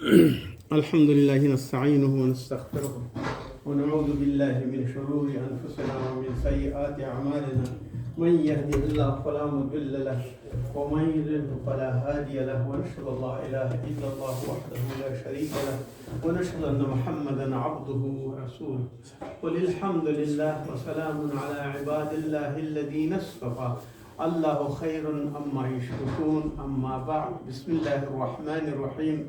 الحمد لله نستعينه ونستغفره ونعوذ بالله من شرور أنفسنا ومن سيئات أعمالنا. من يهده الله فلا مضل له ومن يضلل فلا هادي له، ونشهد أن لا إله إلا الله وحده لا شريك له، ونشهد أن محمدا عبده ورسوله. قل الحمد لله وسلام على عباد الله الذين اصطفى، الله خير أما يشركون. أما بعد، بسم الله الرحمن الرحيم.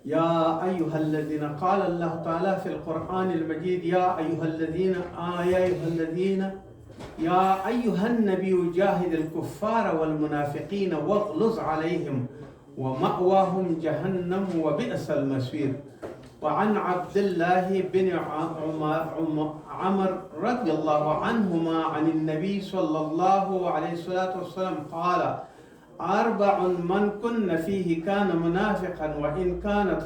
يا أيها الذين قال الله تعالى في القرآن المجيد: يا أيها النبي جاهد الكفار والمنافقين واغلظ عليهم ومأواهم جهنم وبئس المصير. وعن عبد الله بن عمر رضي الله عنهما عن النبي صلى الله عليه والسلام قال: 4 من كن فيه كان منافقا، وإن كانت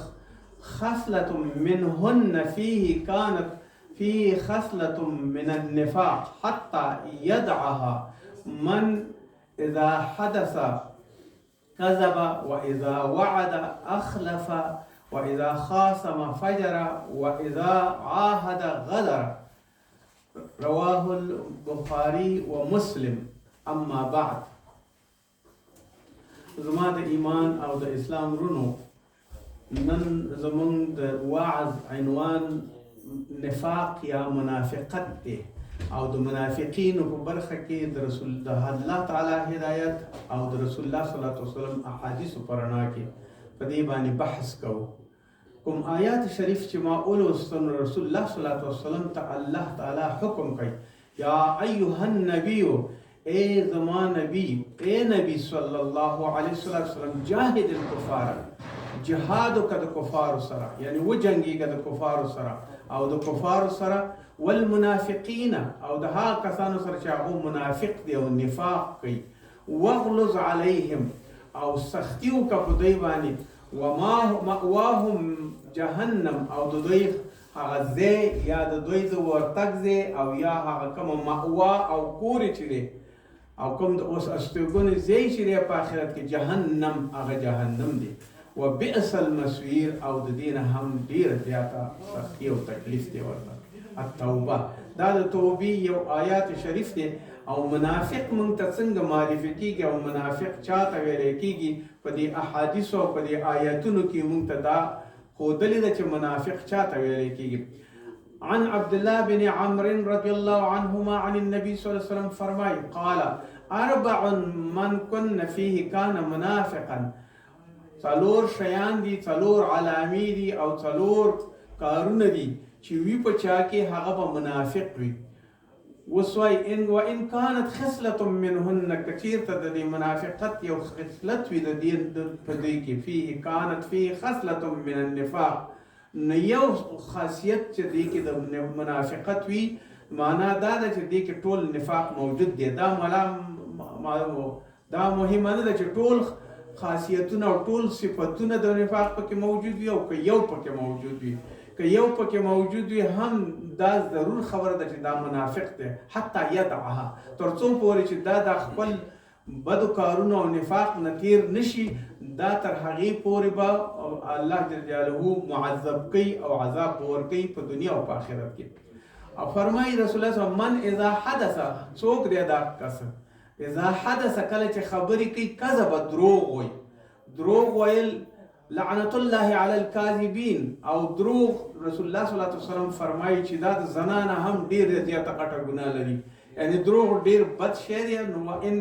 خصلة منهن فيه كانت فيه خصلة من النفاق حتى يدعها. من إذا حدث كذب، وإذا وعد أخلف، وإذا خاصم فجر، وإذا عاهد غدر. رواه البخاري ومسلم. أما بعد، زما د ایمان او د اسلام رونو، نن زمون د وعظ عنوان نفاق یا منافقت دی، او د منافقینو په برخه کې د رسول الله تعالی هدایت او د رسول الله صلی الله علیه وسلم احادیث پرانا کې په دې باندې بحث کوو. کوم آیات شریف چې ما ولوستل، رسول الله صلی الله علیه وسلم ته الله تعالی حکم کوي: یا ایها النبی، اے زما نبی، اے نبی صلی الله علیه وسلم، جاهد الکفار، جهاد وکړه د کفار سره، یعنی وجنګیږه د کفار سره او د کفار سره، والمنافقین او د هغه کسانو سره چې هغه منافق دی او نفاق کوي، واغلظ علیهم او سختی وکړه په دوی باندې، ومأواهم جهنم او د دوی هغه ځای یا د دوی د ورتګ ځای او یا هغه کومه مأوا او کور چې دی او کوم د اوس استوګنې ځای چې دی په آخرت کې، جهنم، هغه جهنم دی. وبئس المصير، او د دې نه هم ډېره زیاته سختي او تکلیف دی ورته. التوبه، دا د توبې یو آیات شریف دی. او منافق مونږ ته څنګه معرفي کېږي او منافق چاته ویلی کېږي، په دې احادیثو او په دې آیاتونو کې مونږ ته دا ښودلې ده چې منافق چاته ویلی کېږي. عن عبد الله بن عمرو رضي الله عنهما عن النبي صلى الله عليه وسلم فرمای: قال: 4 من كن فيه كان منافقا. 4 شیان دي، 4 علامې دي او 4 کارونه دي چې وی په چا کې هغه به منافق وي. وسوای وان كانت خصلة منهن، کچیرته د دې منافقت یو خصلت وي د دې په دې کې، فيه كانت فيه خصلة من النفاق، نو یو خاصیت چې دې کې د منافقت وي، معنا دا ده چې دې کې ټول نفاق موجود دی. دا مهمه نه ده چې ټول خاصیتونه او ټول صفتونه د نفاق پکې موجود وي، او که یو پکې موجود وي، که یو پکې موجود وي هم دا ضرور خبره ده چې دا منافق دی. حتی یدعها، تر څو پورې چې دا د خپل بدو کارونو او نفاق نه تیر نشي، دا تر هغې پورې به الله جل جلاله معذب کوي او عذاب به ورکوي په دنیا او په آخرت کې. او فرمایي رسول الله صلی الله علیه وسلم: من اذا حدث، څوک دی دا کس، اذا حدث، کله چې خبرې کوي، کذب، دروغ وایي. دروغ ویل لعنت الله علی الکاذبین، او دروغ رسول الله صلی الله علیه وسلم فرمایي چې دا د زنانه هم ډېره زیاته غټه ګناه لري، یعنی دروغ ډېر بد شی دی. نو ان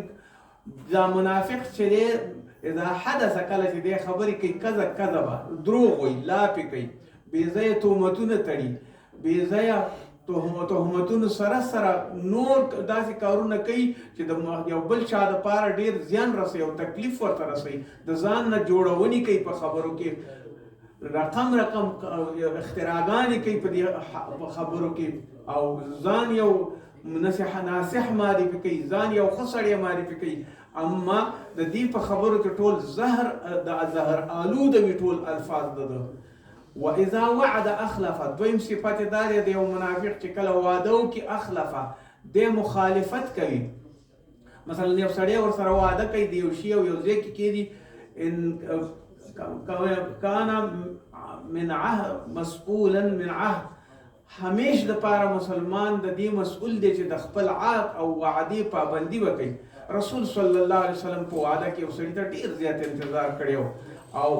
دا منافق چې دی، اذا حدث، کله چې دی خبرې کوي، کذبه، دروغ وایي، لاپې کوي، بې ځایه تهمتونه تړي، بې ځایه تهمتونو سره نور داسې کارونه کوي چې د یو بل چا دپاره ډېر زیان رسوي او تکلیف ورته رسوي. د ځان نه جوړونې کوي په خبرو کې، رقم اختراګانې کوي په دې خبرو کې، او ځان یو ناصح معرفي کوي، ځان یو ښه سړی معرفي کوي. اما د دې په خبرو کې ټول زهر آلوده وي، ټول الفاظ ده. واذا وعد اخلف، دویم صفت دا دی د یو منافق چې کله واده وکړي، اخلفه، د مخالفت کوي. مثلا یو سړی ورسره واده کوي د یو شي او یو ځای کې کېږي، کان من عهد مسئولا من عهد، همیش د پاره مسلمان د دې مسئول دی چې د خپل عهد او وعدې پابندي وکړي. رسول صلی الله علیه وسلم په وعده کې یو سړي ته ډېر زیات انتظار کړی او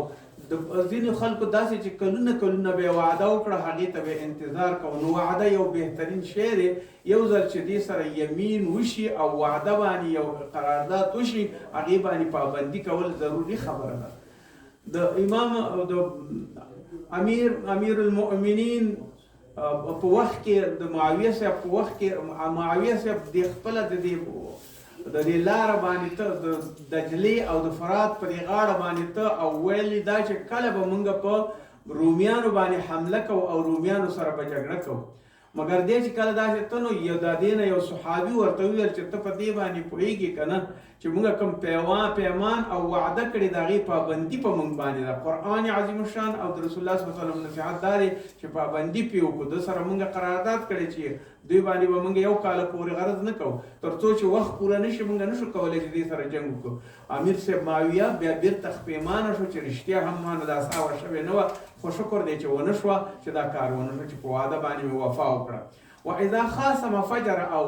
د ځینو خلکو داسې چې کلونه به وعده وکړه هغې ته به انتظار کوو. نو وعده یو بهترین شی دی، یو ځل چې دې سره یمین وشي او وعده باندې یو قرارداد وشي هغې باندې پابندي کول ضروري خبره ده. د امام د امیر المؤمنین په وخت کې د معاویه صاحب په وخت کې معاویه صاحب د خپله د دې لاره باندې ته د دجلې او د فرات په دې غاړه باندې ته او ویلي دا چې کله به موږ په رومیانو باندې حمله کوو او رومیانو سره به جګړه کوو. مګر دې چې کله داسې ته نو یو د دې نه یو صحابي ورته وویل چې ته په دې باندې پوهېږې که نه چې موږ کوم پیمان او وعده کړې د هغې پابندي په موږ باندې ده. قرآن عظیم الشان او د رسول الله صلی الله علیه وسلم نصیحت دا دی چې پابندي پرې وکړو. د سره موږ قرارداد کړی چې دوی باندې به موږ یو کال پورې غرض نه کوو، تر څو چې وخت پوره نه شي موږ نشو کولی چې دې سره جنګ وکړو. امیر صاحب معاویه بیا بېرته خپېمانه شو چې رښتیا هم ما نه دا ساوه شوې نه وه، خو شکر دی چې ونه شوه چې دا کار ونه شو چې په واده باندې مې وفا وکړه. و اذا خاصم فجر، او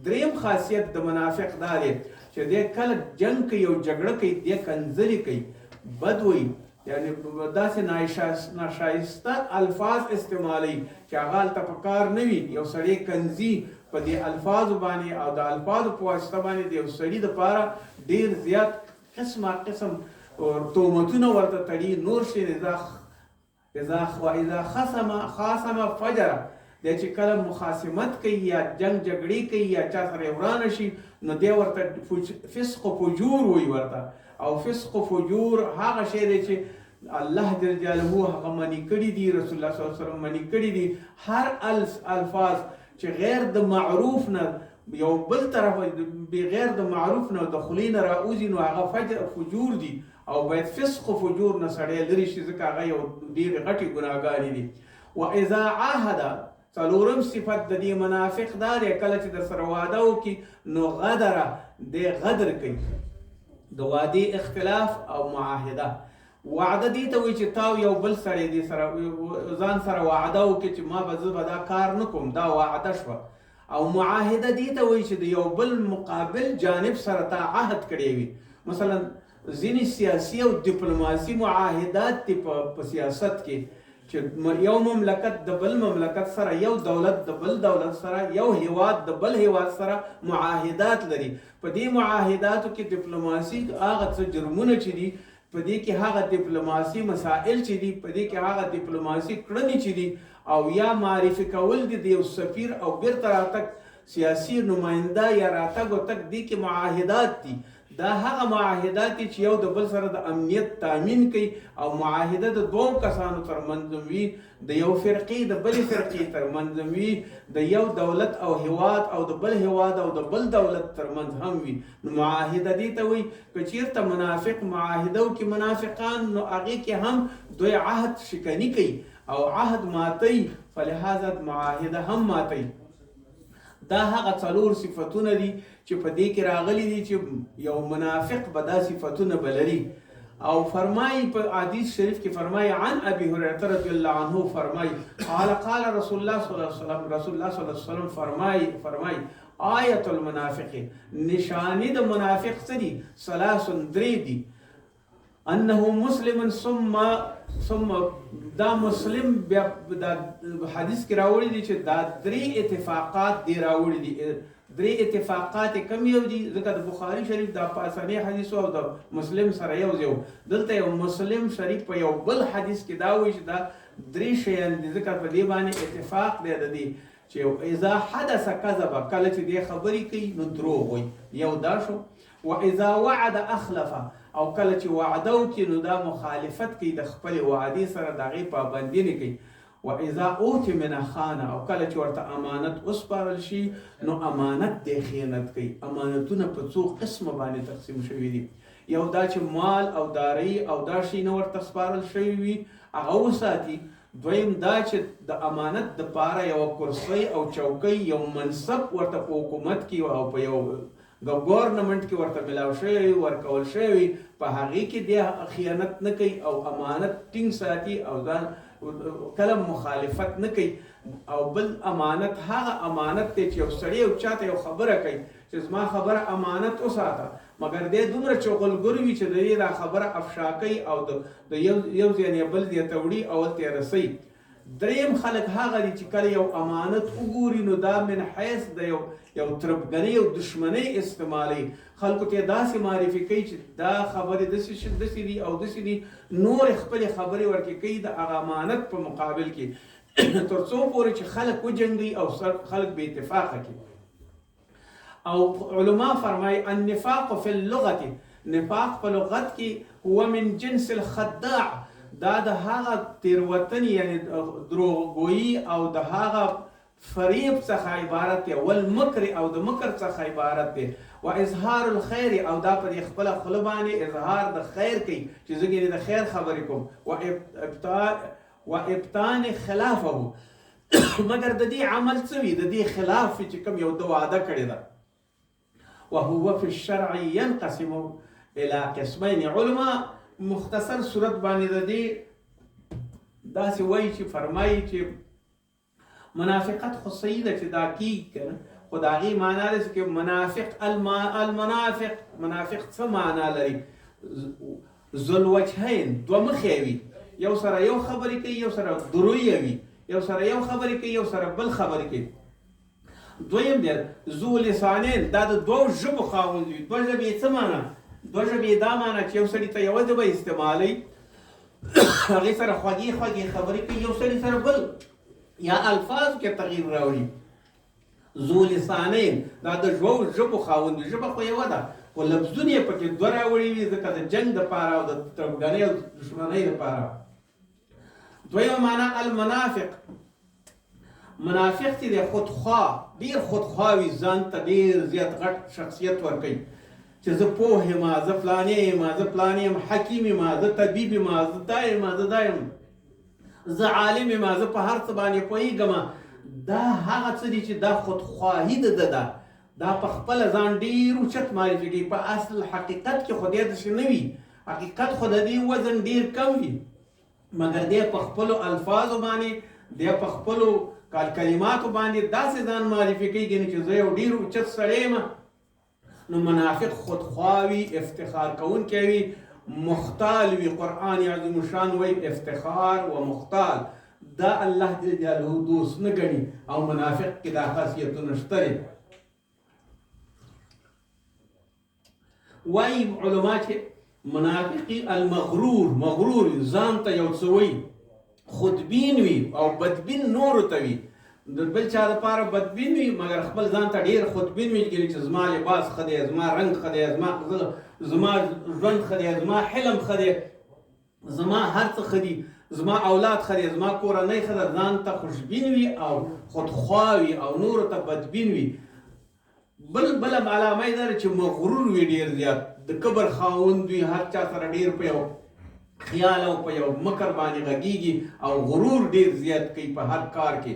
دریم خاصیت د منافق دا دی چې دی کله جنګ کوي او جګړه کوي دی کنځلې کوي، بد وایي، یعنی داسې ناشایسته الفاظ استعمالوي چې هغه هلته په کار نه وي. یو سړی کنځي په دې الفاظو باندې او د الفاظو په واسطه باندې د یو سړي دپاره ډېر زیات قسم تهمتونه ورته تړي. نور شي اذا خاصم فجر، دی چې کله مخاصمت کوي یا جنګ جګړې کوي یا چا سره ورانه شي نو دی ورته فسق و فجور وایي ورته. او فسق و فجور هغه شی دی چې الله جل جلاله هغه منع کړي دي، رسول الله صلی الله علیه وسلم منع کړي دي. هر الفاظ چې غیر د معروف نه یو بل طرف بغیر د معروف نه د خولې نه راوځي نو هغه فجور دي او باید فسق و فجور نه سړی لرې شي، ځکه هغه یو ډېرې غټې ګناهګارې دي. و اذا عاهد، څلورم صفت د دې منافق دا دی کله چې در سره واده وکړي نو غدره دی غدر کوي، د وعدې اختلاف او معاهده. وعده دې ته وایي چې تا یو بل سړی دې سره ځان سره وعده وکړي چې ما به زه به دا کار نه کوم، دا وعده شوه. او معاهده دې ته وایي چې د یو بل مقابل جانب سره تا عهد کړی وي. مثلا ځینې سیاسي او ډیپلوماسي معاهدات دي په سیاست کې چې یو مملکت د بل مملکت سره، یو دولت د بل دولت سره، یو هیواد د بل هیواد سره معاهدات لري. په دې معاهداتو کې ډیپلوماسي هغه څه جرمونه چې دي، په دې کې هغه ډیپلوماسي مسائل چې دي، په دې کې هغه ډیپلوماسي کړنې چې دي او یا معرفي کول دي د یو سفیر او بیرته راتګ سیاسي نماینده یا راتګ و تګ دي کې معاهدات دي. دا هغه معاهدات دي چې یو د بل سره د امنیت تامین کوي او معاهده د دوو کسانو ترمنځ وي، د یو فرقې د بلې فرقې ترمنځ وي، د یو دولت او هیواد او د بل هیواد او د بل دولت ترمنځ هم وي. نو معاهده دې ته وایي. که چېرته منافق معاهده وکړي منافقان نو هغې کې هم دوی عهد شکني کوي او عهد ماتوي، فلهذا معاهده هم ماتوي. دا هغه څلور صفتونه دي چې په دې کې راغلي دي چې یو منافق به دا صفتونه به لري. او فرمایي په حدیث شریف کې فرمایي عن ابي هريره رضی الله عنه فرمایي قال رسول الله صلی الله علیه وسلم، رسول الله صلی الله علیه وسلم فرمایي آیت المنافق، نشانی د منافق څه دي؟ ثلاث، درې دي. انه مسلم ثم دا مسلم بیا دا حدیث کې راوړي دي چې دا درې اتفاقات دی راوړي دي. درې اتفاقات کم یو دي ځکه د بخاري شریف دا په اساني حدیث او د مسلم سره یو ځای، دلته یو مسلم شریف په یو بل حدیث کې دا وایي چې دا درې شیان دي، ځکه په دې باندې اتفاق دی د دې چې اذا حدث کذب، کله چې دې خبرې کوي نو دروغ وایي، یو دا شو. و اذا وعد اخلف، او کله چې وعده وکړي نو دا مخالفت کوي د خپل وعدې سره، د هغې پابندي نه کوي. و اذا اوتمن خانه، او کله چې ورته امانت وسپارل شي نو امانت دی خیانت کوي. امانتونه په څو قسمه باندې تقسیم شوي دي. یو دا چې مال او داري او دا شی نه ورته سپارل شوي وي هغه وساتي. دویم دا چې د امانت دپاره یوه کرسۍ او چوکۍ، یو منصب ورته په حکومت کې او په یو ګورنمنټ کې ورته ملاو شوی ورکول شوی، په هغې کې دی خیانت نه کوي او امانت ټینګ ساتي او ځان کله مخالفت نه کوي. او بل امانت هغه امانت دی چې یو سړی یو چاته یو خبره کوي چې زما خبره امانت وساته، مګر دی دومره چغلګر وي چې د دې دا خبره افشا کوي او د یو ځای نه بل ځای ته وړي او هلته یې رسوي. دریم خلک هغه دي چې کله یو امانت وګوري نو دا من حیث د یو تربګنۍ او دشمنۍ استعمالوي، خلکو ته داسې معرفي کوي چې دا خبرې داسې دي او داسې دي، نور خپلې خبرې ورکې کوي د هغه امانت په مقابل کې تر څو پورې چې خلک وجنګي او خلک بې اتفاقه کړي. او علما فرمایي النفاق فی اللغة، نفاق په لغت کې هو من جنس الخداع، دا د هغه تیروتنې یعنی دروغګویي او د هغه فریب څخه عبارت دی، والمکر او د مکر څخه عبارت دی، و اظهار الخیر او دا په خپله خوله باندې اظهار د خیر کوي چې زه ګینې د خیر خبرې کوم، و ابطان خلافه مګر د دې عمل څه وي، د دې خلاف چې کوم یو د وعده کړې ده. وهو في الشرع ينقسم الى قسمين. علما مختصر صورت باندې د دې داسې وایي چې فرمایي چې منافقت خو صحیح ده چې دا کیږي که نه، خو د هغې معنا ده چې منافق منافق څه معنا لري؟ ذوالوجهین، دوه مخې وي، یو سره یو خبرې کوي یو سره درویه وي، یو سره یو خبرې کوي یو سره بل خبرې کوي. دویم دی ذو لسانین، دا د دوو ژبو خاوند وي. دوه ژبې څه معنا؟ دوه ژبې دا معنا چې یو سړي ته یوه ژبه استعمالوي، هغې سره خوږې خوږې خبرې کوي، یو سړي سره بل، یا الفاظ کې تغییر راوړي. ذو لسانین دا د دوو ژبو خاوند وي، ژبه خو یوه ده خو لفظونه یې پکې دوه راوړي وي ځکه د جنګ دپاره او د تربګنۍ او دښمنۍ دپاره. دویمه معنا المنافق، منافق چې دی خودخواه، ډېر خودخواه وي، ځان ته ډېر زیات غټ شخصیت ورکوي چې زه پوه یم، زه فلانی یم، زه فلانی یم، حکیم یم، زه طبیب یم، زه دا یم، زه دا یم، زه عالم یم، زه په هر څه باندې پوهېږم. دا هغه څه دي چې دا خودخواهي د ده ده، دا په خپله ځان ډېر اوچت معرفي کوي. په اصل حقیقت کې خو دی داسې نه وي، حقیقت خو د دې وزن ډېر کم وي، مګر دی په خپلو الفاظو باندې، دی په خپلو کلماتو باندې داسې ځان معرفي کوي چې زه یو ډېر اوچت سړی یم. نو منافق خودخواه وي، افتخار کوونکی وي، مختال وي. قرآن عظیم الشان وایي افتخار و مختال دا الله جل جلاله دوست نه ګڼي او منافق کې دا خاصیتونه شته دي. وایي علما چې منافقي المغرور، مغرور ځان ته یو څه وایي، خودبین وي او بدبین نورو ته وي، د بل چا دپاره بدبین وي مګر خپل ځان ته ډېر خودبین وي چې زما لباس ښه دی، زما رنګ ښه دی، زما ژوند ښه دی، زما حلم ښه دی، زما هر څه ښه دي، زما اولاد ښه دی، زما کورنۍ ښه ده. ځان ته خوشبین وي او خودخواه وي او نورو ته بدبین وي. بله علامه یې دا ده چې مغرور وي، ډېر زیات د کبر خاوند وي، هر چا سره ډېر په یو خیال او په یو مکر باندې غږیږي او غرور ډېر زیات کوي په هر کار کې.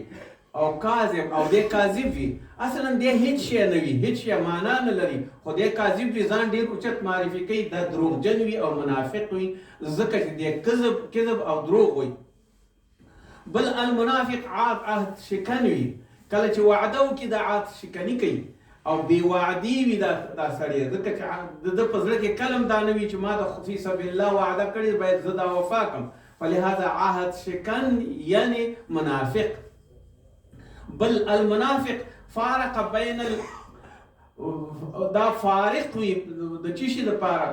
او کاذب، او دی کاذب وي، اصلا دی هیڅ شی نه وي، هیڅ شی معنا نه لري، خو دی کاذب وي، ځان ډېر اوچت معرفي کوي، دا دروغجن وي او منافق وي ځکه چې دی کذب او دروغ وي. بل المنافق عهد شکن وي، کله چې وعده وکړي د عهد شکني کوي او بې وعدي وي دا سړی، ځکه چې د ده په زړه کې کلم دا نه وي چې ما د فی سبیل الله وعده کړې باید زه دا وفا کړم، فلهذا عهد شکن یعنی منافق. بل المنافق فارق بین دا فارق وي د چی شي دپاره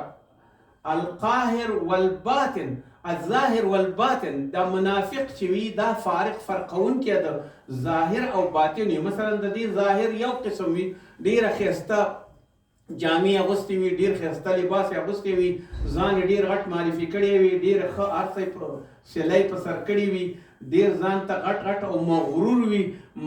القاهر والباطن، الظاهر والباطن. دا منافق چې وي دا فارق فرقونکی د ظاهر او باطن وي. مثلا د دې ظاهر یو قسم وي، ډېره ښایسته جامې اغوستې وي، ډېر ښایسته لباس یې اغوستی وي، ځان یې ډېر غټ معرفي کړی وي، ډېر ښه هر څه یې سلۍ په سر کړي وي، ډېر ځان ته غټ او مغرور وي،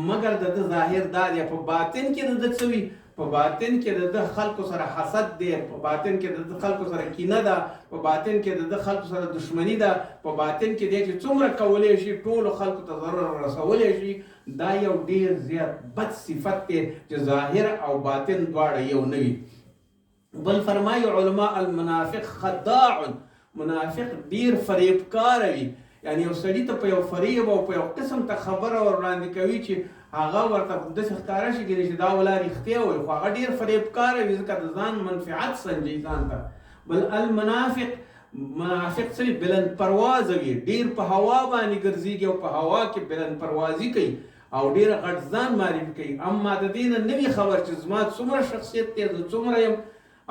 مګر د ده ظاهر دا دی. په باطن کې د ده څه وي؟ په باطن کې د ده خلکو سره حسد دی، په باطن کې د ده خلکو سره کینه ده، په باطن کې د ده خلکو سره دشمني ده، په باطن کې دی چې څومره کولی شي ټولو خلکو ته ضرر رسولی شي. دا یو ډېر زیات بد صفت دی چې ظاهر او باطن دواړه یو نه وي. بل فرمایي علما المنافق خداع، منافق ډیر فریبکار وي. یعنی یو سړي ته په یو فریب او په یو قسم ته خبره ور وړاندې کوي چې هغه ورته داسې ښکاره شي چې دا ولا رښتیا وایي، خو هغه ډېر فریبکار وي ځکه د ځان منفعت سنجي ځان ته. بل منافق څه بلند پروازه وي، ډېر په هوا باندې ګرځېږي او په هوا کې بلند پروازي کوي او ډېر غټ ځان معرفي کوي. اما د دې نه نه وي خبر چې زما څومره شخصیت دی، زه څومره یم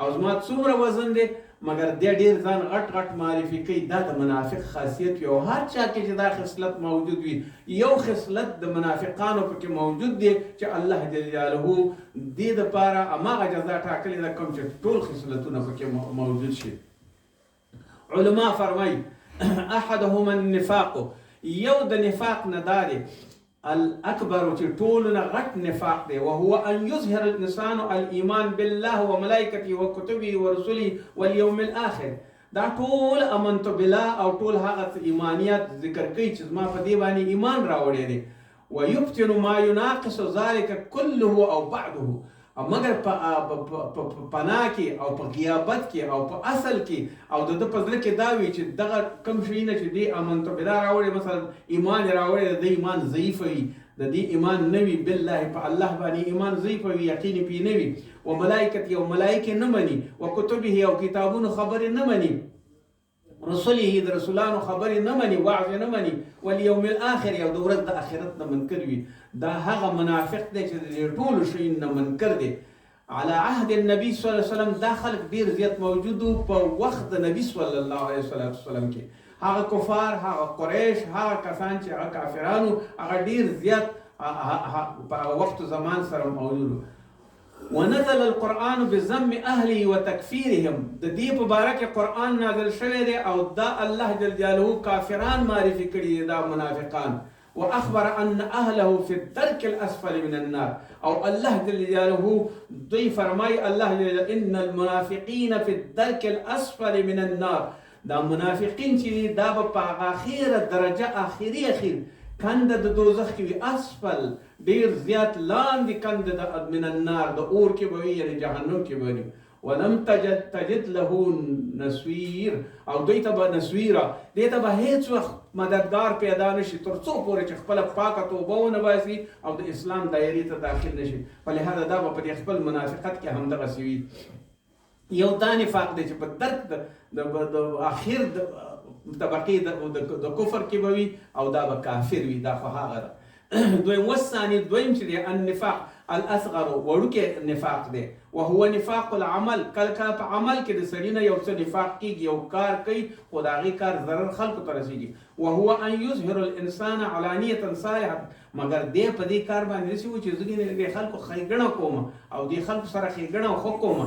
او زما څومره وزن دی، مګر دی ډېر ځان غټ غټ معرفي کوي. دا د منافق خاصیت وي او هر چا کې چې دا خصلت موجود وي، یو خصلت د منافقانو پکې موجود دی چې الله جل جلاله دې دپاره هماغه جزا ټاکلې ده کوم چې ټول خصلتونه پکې موجود شي. علما فرمایي احدهما النفاق، یو د نفاق نه دا دی الاکبر چې ټولو نه غټ نفاق دی، وهو ان يظهر الانسان الايمان بالله وملائکته وكتبه ورسله واليوم الاخر. دا ټول امنت بالله او ټول هغه ایمانیات ذکر کوي چې زما په دې باندې ایمان راوړی دی. ويبطن ما يناقص ذلك كله او بعده، مگر په پناه کې او په غیابت کې او په اصل کې او د په زړه کې دا وي چې دغه کم شیونه چې دی امنت بالله راوړي، مثلا ایمان راوړي، د ایمان ضعیف وي، د دې ایمان نه وي بالله په الله باندې ایمان ضعیف وي، یقین پې نه وي. و ملائکته او ملائکې نه مني، و کتبه او کتابونو خبرې نه مني، رسوله د رسولانو خبرې نه مني، وعظ نه مني، والیوم الاخر او د ورځ د آخرت نه منکر وي. دا هغه منافق دی چې د ټولو شیونو نه منکر دی. على عهد النبي صلی الله علیه وسلم دا خلک ډېر زیات موجود وو په وخت د نبي صلی الله علیه وسلم کې. هغه کفار، هغه قریش، هغه کسان چې هغه کافرانو، هغه ډېر زیات په وخت زمان سره موجود وو. ونزل القرآن بذم اهله وتكفيرهم، د دې په باره کې قرآن نازل شوی دی او دا الله جل جلاله کافران معرفي کړي دي دا منافقان. واخبر ان اهله في الدرك الاسفل من النار، او الله جل جلاله دوی فرمای الله جل ان المنافقين في الدرك الاسفل من النار، دا منافقین چې دا په اخیره درجه اخر کنده د دوزخ کې وي، اسفل ډیر زیات لاندې کنده من النار د اور کې به وي، یعنی جهنم کې به وي. ولم تجد له نسویر، او دوی ته به نسویره، دې ته به هیڅ وخت مددگار پیدا نشي تر څو پورې چې خپله پاکه توبه ونه باسي او د اسلام دایرې ته داخل نشي. په لهذا دا به په دې خپل منافقت کې همدغسې وي. یو دا نفاق دی چې په درک د آخر طبقې د کفر کې به وي او دا به کافر وي. دا خو هغه ده. دویم والثاني، دویم چې دی النفاق الاصغر، وړوکی نفاق دی. وهو نفاق العمل، کله کله په عمل کې د سړي نه یو څه نفاق کېږي، یو کار کوي خو د هغې کار ضرر خلکو ته رسېږي. وهو ان يظهر الانسان علانیة صالحا، مګر دی په دې کار باندې داسې و چې زه د خلکو ښېګڼه کوم او د خلکو سره ښېګڼه ښه کوم.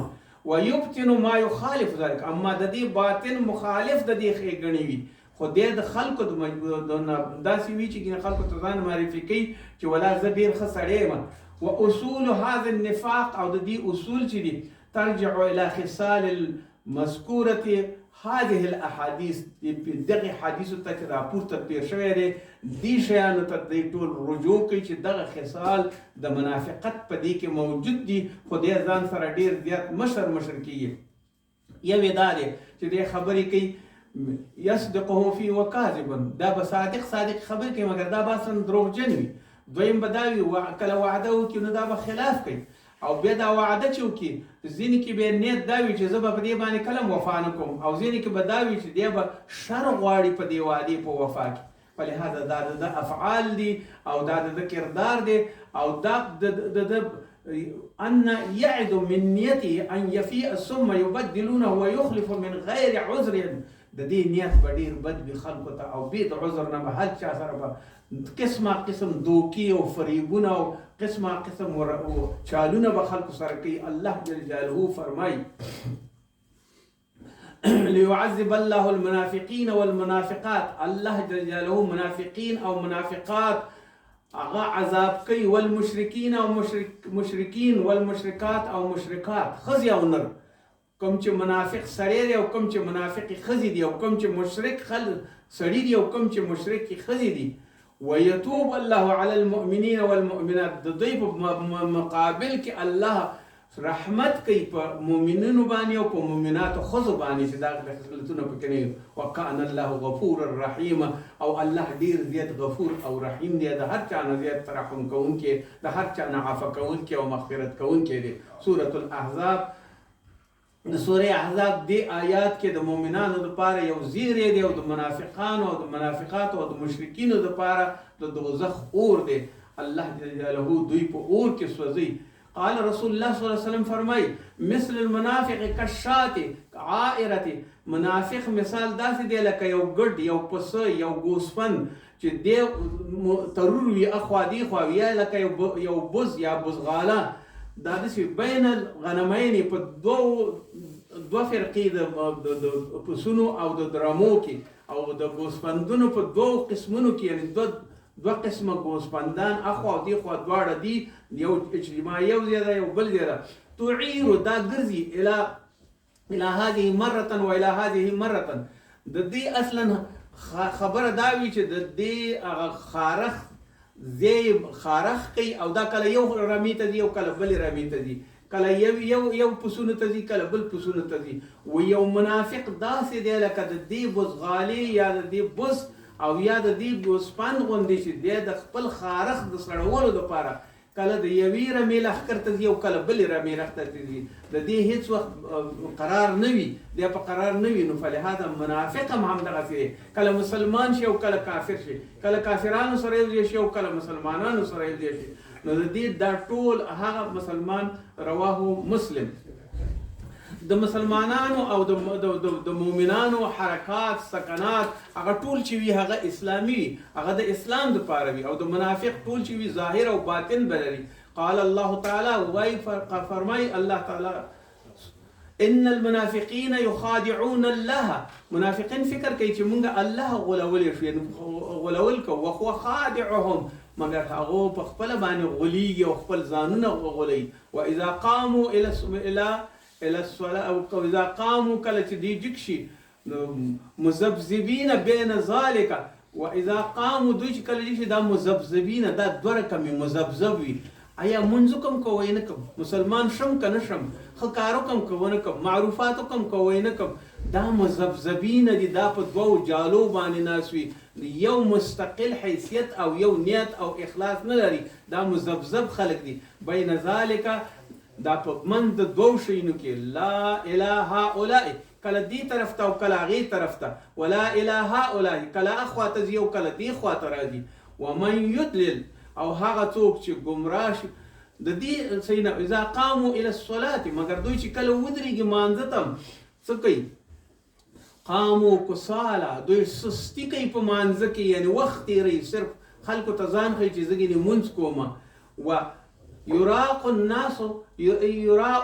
ويبطن ما يخالف ذلك، اما د دې باطن مخالف د دې ښېګڼې وي، خو دی د خلکو د داسې وي چې خلکو ته ځان معرفي کوي چې ولا زه ډېر ښه سړی یم. واصول هذا النفاق، او د دې اصول چې دي ترجع الى خصال المذکورة هذه الاحاديث، دغه حدیثو ته چې راپورته تېر شوی دی دې شیانو ته دی ټول رجوع کوي چې دغه خصال د منافقت په دې کې موجود دي، خو دی ځان سره ډېر زیات مشر کېږي. یو یې دا دی چې دی خبرې کوي یصدقه فی وکاذب، دا به صادق خبرې کوي مګر دا به اصلا دروغجن وي. دویم به دا وي کله وعده وکړي نو دا به خلاف کوي، او بیا دا وعده چې وکړي ځینې کې به نیت دا وي چې زه به په دې باندې کله وفا نه کوم، او ځینې کې به دا وي چې دی به شر غواړي په دې وعدې په وفا کې. فلهذا دا د افعال دي او دا د کردار دی، او دا د ان يعد من نيته ان يفيء ثم يبدلونه ويخلف من غير عذر، د دې نیت به ډېر بد وي خلکو ته، او بې د عذر نه به هر چا سره به قسمه قسم دوکې او فریبونه او قسمه قسم چالونه به خلکو سره کوي. الله جل جلاله فرمایي ليعذب الله المنافقين والمنافقات، الله جل جلاله منافقین او منافقات هغه عذاب کوي، والمشرکین او مشرکین والمشرکات او مشرکات، ښځې او نر، کوم چې منافق سړی دی او کوم چې منافقې ښځې دي، او کوم چې مشرک سړي دي او کوم چې مشرکې ښځې دي. ويتوب الله على المؤمنين والمؤمنات، د دوی په مقابل کې الله رحمت کوي په مؤمنینو باندې او په مؤمناتو ښځو باندې چې دا خصلتونه پکې نه وي. وکان الله غفور الرحیم، او الله ډیر زیات غفور او رحیم دی، د هر چا نه زیات رحم کوونکی، د هر چا نه عفو کوونکی او مغفرت کوونکی دی. سورة الاحزاب، د سورې احزاب دې آیات کې د مؤمنانو لپاره یو زیری دی، او د منافقانو او د منافقاتو او د مشرکینو لپاره د دوزخ اور دی. الله جل جلاله دوی په اور کې سوځي. قال رسول الله صلی الله علیه وسلم فرمای مثل المنافق کالشاة عائرة، منافق مثال داسې دی لکه یو ګډ، یو پسه، یو ګوسفند چې دی ترور وي اخوا دی خوا، یا لکه یو بز یا بزغاله، دا داسې بین الغنمین په دوه فرقې د پسونو او د درمو کې او د ګوسفندونو په دوه قسمونو کې، یعنی دوه قسمه ګوسفندان اخوا او دی خوا دواړه دي، یو اجتماع یو ځای ده یو بل ځای ده. تعیر دا ګرځي الى هذه مره و الى هذه مره. د دې اصلا خبره دا وي چې د دې هغه خارخ زیب خارخ کوي، او دا کله یو رمي ته ځي او کله بل رمي ته ځي، کله یو پسونو ته ځي کله بل پسونو ته ځي. و یو منافق داسې دی لکه د دې بزغالي یا د دې بز او یا د دې ګوسفند غوندې چې دی د خپل خارخ د سړولو دپاره کله د یوې رمې لښکر ته ځي او کله بلې رمې لښکر ته ځي، د دې هیڅ وخت قرار نه وي، دی په قرار نه وي. نو فلهذا منافق هم همدغسې دی، کله مسلمان شي او کله کافر شي، کله کافرانو سره یو ځای شي او کله مسلمانانو سره یو ځای شي. نو د دې دا ټول هغه مسلمان رواه مسلم. د مسلمانانو او د مؤمنانو حرکات سکنات هغه ټول چې وي هغه اسلامي وي، هغه د اسلام دپاره وي، او د منافق ټول چې وي ظاهر او باطن به لري. قال الله تعالی، وایي فرمایي الله تعالی ان المنافقین یخادعون الله، منافقین فکر کوي چې مونږ الله غولولی شو، یعنی غولول کوو. وهو خادعهم، مگر هغه په خپله باندې غولیږي او خپل ځانونه غولوي. واذا قاموا الى الصلاه او اذا قاموا کله چې دی جګ شي مذبذبین بین ذلک، واذا قاموا دوی چې کله شي دا مذبذبین، دا دوه رقمې مذبذب وي. آیا منځ کوم کوی نه کوم، مسلمان شم که نه شم، ښه کارو کوم که ونه کوم، معروفاتو کوم کوی نه کوم، دا مذبذبین دي، دا په دوو جالو باندې ناست وي، یو مستقل حیثیت او یو نیت او اخلاص نه لري، دا مذبذب خلق دي. بین ذلک، دا په من د دوو شیونو کې، لا اله هؤلاء، کله دی طرف ته او کله هغې طرف ته، ولا اله هؤلاء، کله اخوا ته ځي او کله دې خوا ته راځي. ومن یدلل، او هغه څوک چې ګمراه شي د دې صحیح نه، اذا قاموا الى الصلاه، مگر دوی چې کله ودرېږي مانځه ته څه کوي؟ قاموا کسالا، دوی سستی کوي په مانځه کې، یعنی وخت تېروي، صرف خلکو ته ځان ښیي چې زه ګینې لمونځ کومه. و یراق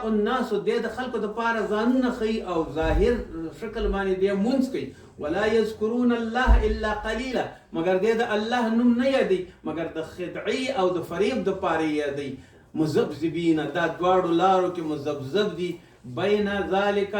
الناس، دی د خلکو دپاره ځانونه ښیي او ظاهر شکل باندې دی لمونځ کوي. ولا یذکرون الله الا قلیلا، مگر دی د الله نوم نه یادوي مگر د خدعې او د فریب دپاره یادوي. مذبذبین، دا دواړو لارو کې مذبذب دي. بین ذلک،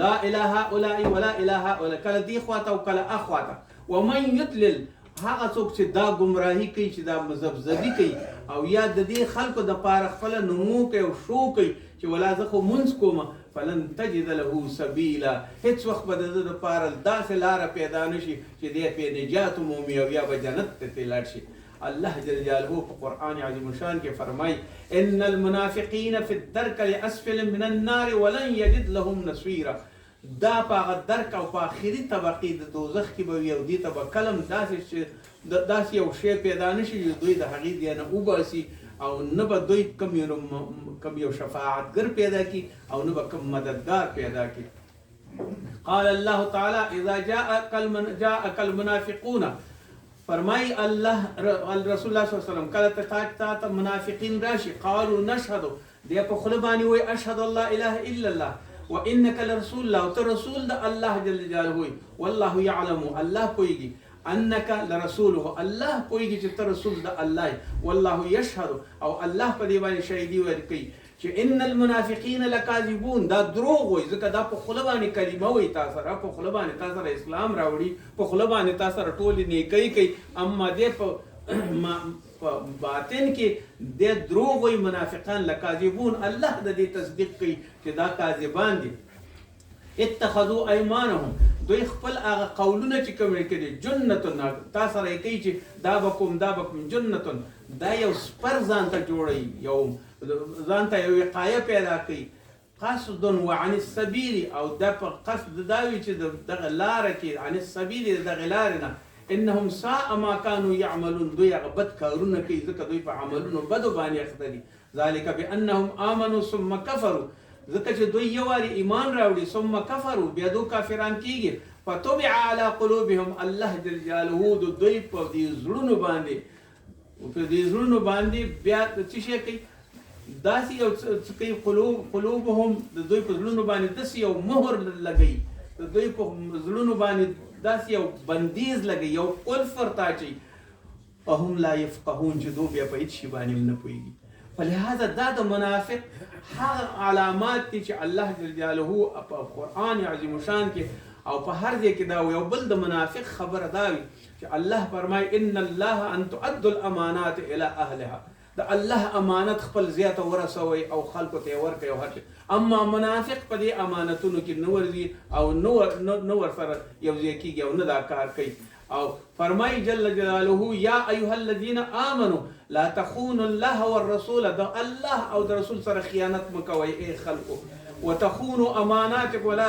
لا اله هؤلاء ولا اله هؤلاء، کله دی خواته او کله اخواته. ومن یضلل، هغه څوک چې دا ګمراهي کوي، چې دا مذبذبي کوي او یا د دې خلکو دپاره خپله نمو کوي او شو کوي چې ولا زه خو مونځ کومه، فلن تجد له سبیلا، هیڅ وخت به د ده دپاره داسې لاره پیدا نه شي چې دی پې نجات ومومي او یا به جنت ته ترې لاړ شي. الله جل جلاله په قرآن عظیم الشان کې فرمایي ان المنافقین فی الدرک لاسفل من النار ولن یجد لهم نصیرا، دا په هغه درک او په آخري طبقې د دوزخ کې به وي، او دې ته به کلم داسې یو شی پیدا نه شي چې دوی د هغې ځای نه وباسي، او نه به دوی کوم یو شفاعتګر پیدا کړي او نه به کوم مددگار پیدا کړي. قال الله تعالی اذا جاءك المنافقون، فرمای الله رسول الله صلی الله علیه وسلم کله ته منافقین راشي، قالوا نشهد، دی په خوله باندې وایي اشهد ان لا اله الا الله وانك لرسول الله، ته رسول د الله جل جلاله، والله يعلم، الله پوهیږي، انك لرسوله، الله پوهیږي چې ته رسول د الله، والله يشهد، او الله په دې باندې شهیدي ورکوي چې ان المنافقین لکاذبون، دا دروغ وایي، ځکه دا په خوله باندې کلمه وایي، تا سره په خوله باندې تا سره اسلام راوړي، په خوله باندې تا سره ټولې نیکۍ کوي، اما دې په په باطن کې د دروغ وي منافقان لکاذبون الله د دې تصدیق کوي چې دا کاذبان دي اتخذوا ايمانهم دوی خپل هغه قولونه چې کوم کړي جنتون تا سره یې کوي چې دا بکم جنتون دا یو سپر ځان ته جوړوي یو ځان ته یو وقایه پیدا کوي قصد وعن السبيل او دا په قصد دا وي چې دغه لاره کې عن السبيل دغه لارې نه انهم ساء ما كانوا يعملون دوی هغه بد کارونه کوي ځکه دوی په عملونو بدو باندې اخته دي ذلك بانهم امنوا ثم كفروا ځکه چې دوی یو واري ایمان راوړي ثم کفروا بیا دوی کافران کیږي فطبع على قلوبهم الله جل جلاله دوی په دې زړونو باندې بیا څه شي کوي داسې یو څه کوي قلوبهم د دوی په زړونو باندې داسې یو مهر لګوي د دوی په زړونو باندې داسې یو بندیز لګوي یو قلف ورته اچوي فهم لا يفقهون چې دوی بیا په هېڅ شي باندې نه پوهېږي فلهذا دا د منافق هغه علامات دي چې الله جل جلاله په قرآن عظیم شان کې او په هر ځای کې دا یو بل د منافق خبره دا وي چې الله فرمایي ان الله ان تؤدوا الامانات الى اهلها د الله امانت خپل زیاته ورسوي او خلکو ته ورکوي او هر اما منافق په دې امانتونو کې نه ورځي او نو ورسره یو ځای کېږي او نه دا کار کوي او فرمای جل جلاله یا ایها الذين امنوا لا تخونوا الله والرسول دا الله او د رسول سره خیانت مکوئ ای خلقو وتخونوا اماناتكم ولا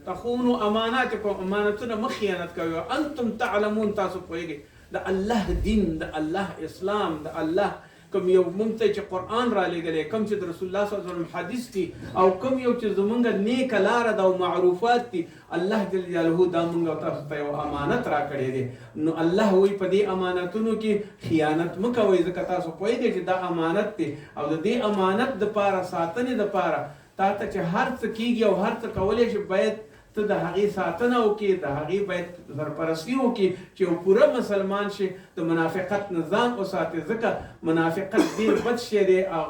تخونوا اماناتكم امانتونه مخیانت کوي انتم تعلمون تاسو پوهیږئ د الله دین د الله اسلام د الله کوم یو مونږ ته چې قرآن را لېږلی کوم چې د رسول الله صلی الله علیه وسلم حدیث دي او کوم یو چې زمونږ نیکه لاره ده او معروفات دي الله جل جلاله دا مونږ او تاسو ته یو امانت را کړی دی نو الله وایي په دې امانتونو کې خیانت مه کوئ ځکه تاسو پوهېږئ چې دا امانت دی او د دې امانت دپاره ساتنې دپاره تا ته چې هر څه کېږي او هر څه کولی شي باید ته د هغې ساتنه وکړې د هغې باید سرپرستي وکړي چې یو پوره مسلمان شي د منافقت نه ځان وساتي ځکه منافقت ډېر بد شی دی او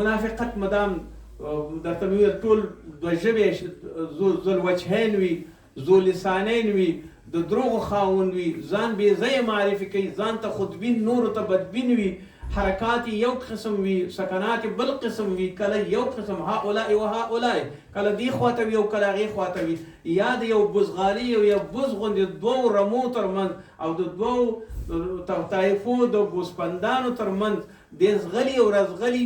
منافقت مدام درته مې ویل ټول دوه ژبې ذو الوجهین وي ذو لسانین وي د دروغو خاوند وي ځان بې ځایه معرفي کوي ځان ته خودبین نورو ته بدبین وي حرکات یو قسم وي سکنات بل قسم وي کله یو قسم هؤلاء و هؤلاء کله دی خواته وي او کله هغې خواته وي یا د یو بزغالي او یو بز غوندې دوو رمو ترمنځ او د دوو طایفو د ګوسپندانو ترمنځ دی زغلي او رزغلي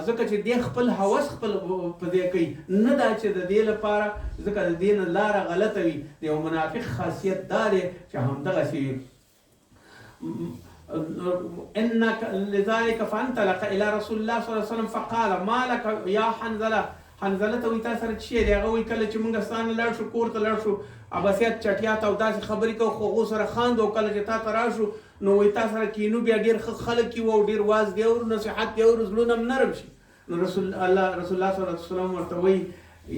ځکه چې دی خپل هوس خپل په دې کوي نه دا چې د دې لپاره ځکه د دې نه لاره غلطه وي د یو منافق خاصیت دا دی چې همدغسې وي انك لذلك فانطلق الى رسول الله صلى الله عليه وسلم فقال ما لك يا حنظله ته وي تا سره څه دی هغه وایي کله چې موږ ستانه لاړ شو کور ته لاړ شو عباسیات چټیات او داسې خبرې کوو خو هغو سره خاندو او کله چې تا ته راشو نو وایي تا سره کینو بیا ډېر ښه خلک یو او ډېر واز دی اورو نصیحت دی اورو زړونه هم نرم شي نو رسول الله صلی الله علیه وسلم ورته وایي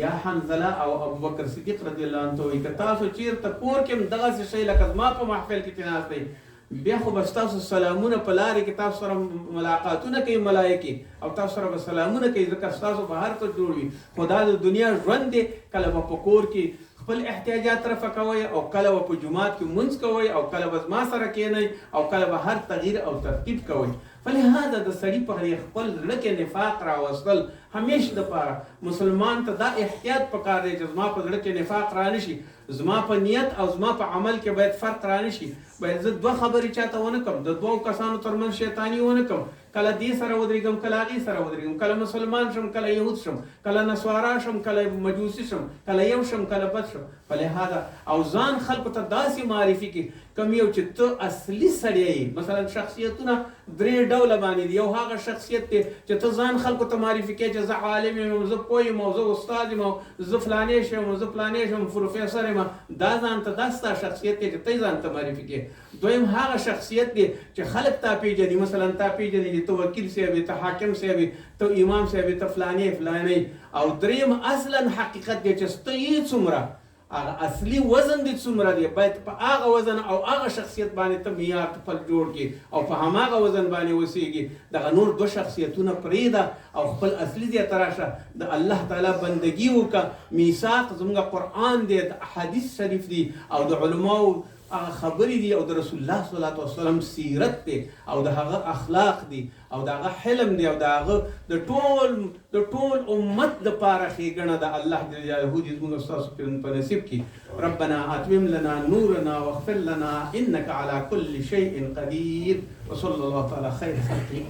یا حنظله او ابوبکر صدیق رضی الله عنه ته وایي که تاسو چېرته کور کې هم دغسې شی لکه زما په محفل کې چې ناست دی بیا خو به ستاسو سلامونه په لارې کې تاسو سره ملاقاتونه کوي ملایکې او تاسو سره به سلامونه کوي ځکه ستاسو به هر څه جوړ وي خو دا د دنیا ژوند دی کله به په کور کې خپل احتیاجات رفع کوئ او کله به په جومات کې لمونځ کوئ او کله به زما سره کښېنئ او کله به هر تغییر او ترتیب کوئ فلهذا د سړي په خپل زړه کې نفاق راوستل همیشه دپاره مسلمان ته دا احتیاط پکار دی چې زما په زړه کې نفاق را نشي زما په نیت او زما په عمل کې باید فرق را نشي باید زه دوه خبرې چاته ونه کړم د دوو کسانو ترمنځ شیطاني ونه کړم کله دې سره ودرېږم کله هغې سره ودرېږم کله مسلمان شم کله یهود شم کله نسوارا شم کله مجوسي شم کله یو شم کله بد شم فلهذا او ځان خلکو ته داسې معرفي کړي کوم یو چې ته اصلي سړی یې مثلا شخصیتونه درې ډوله باندې دي یو هغه شخصیت دی چې ته ځان خلکو ته معرفي کوې چې زه عالم یم زه پوه یم او زه استاد یم او زه فلانې شم او زه فلانې شم پروفیسر یم دا ځان ته دا ستا شخصیت دی چې ته یې ځان ته معرفي کوې دویم هغه شخصیت دی چې خلک تا پیژني مثلا تا پیژني ته وکیل صاحب یې ته حاکم صاحب یې ته امام صاحب یې ته فلانې فلانې او دریم اصلا حقیقت دی چې ته یې څومره هغه اصلي وزن دې څومره دی باید په هغه وزن او هغه شخصیت باندې ته معیار خپل جوړ کړي او په هماغه وزن باندې اوسېږي دغه نور دوه شخصیتونه پرېږده او خپل اصلي ځای ته راشه د الله تعالی بندګي وکړه میثاق زموږ قرآن دی د احادیث شریف دی او د علماو هغه خبرې دي او د رسول الله صلی الله علیه وسلم سیرت دی او د هغه اخلاق دي او د هغه حلم دی او د هغه د ټول امت لپاره ښېګڼه د الله جل جلاله دې زموږ ستاسو په نصیب کړي. ربنا اتمم لنا نورنا واغفر لنا انك على كل شيء قدير وصلى الله تعالى خير خلقه.